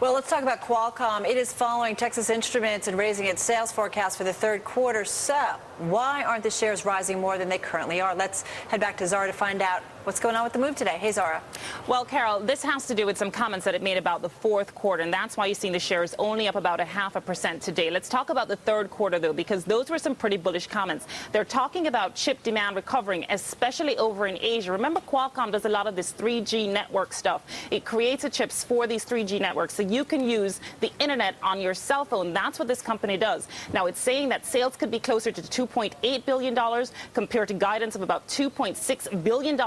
Well, let's talk about Qualcomm. It is following Texas Instruments and raising its sales forecast for the third quarter. So why aren't the shares rising more than they currently are? Let's head back to Zara to find out what's going on with the move today. Hey, Zara. Well, Carol, this has to do with some comments that it made about the fourth quarter, and that's why you've seen the shares only up about 0.5% today. Let's talk about the third quarter, though, because those were some pretty bullish comments. They're talking about chip demand recovering, especially over in Asia. Remember, Qualcomm does a lot of this 3G network stuff. It creates the chips for these 3G networks, so you can use the internet on your cell phone. That's what this company does. Now, it's saying that sales could be closer to $2.8 billion compared to guidance of about $2.6 billion.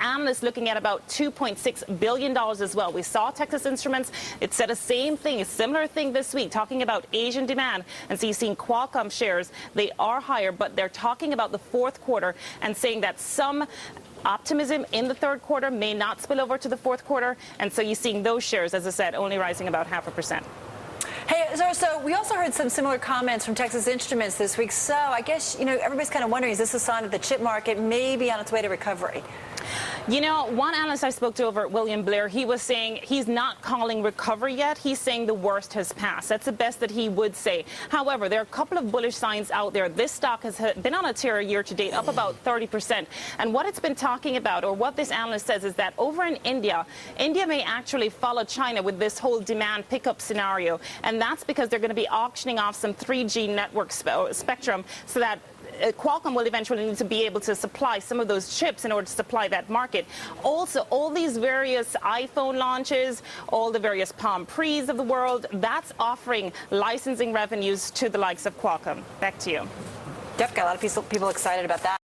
Analysts looking at about $2.6 billion as well. We saw Texas Instruments. It said the same thing, a similar thing this week, talking about Asian demand. And so you've seen Qualcomm shares, they are higher, but they're talking about the fourth quarter and saying that some optimism in the third quarter may not spill over to the fourth quarter. And so you're seeing those shares, as I said, only rising about 0.5%. Hey, Zara, so we also heard some similar comments from Texas Instruments this week. So I guess, everybody's kind of wondering, is this a sign that the chip market may be on its way to recovery? One analyst I spoke to over at William Blair, he was saying he's not calling recovery yet. He's saying the worst has passed. That's the best that he would say. However, there are a couple of bullish signs out there. This stock has been on a tear year to date, up about 30%. And what it's been talking about, or what this analyst says, is that over in India, India may actually follow China with this whole demand pickup scenario. And that's because they're going to be auctioning off some 3G network spectrum so that Qualcomm will eventually need to be able to supply some of those chips in order to supply that market. Also, all these various iPhone launches, all the various Palm Pres of the world, that's offering licensing revenues to the likes of Qualcomm. Back to you. Yep, got a lot of people excited about that.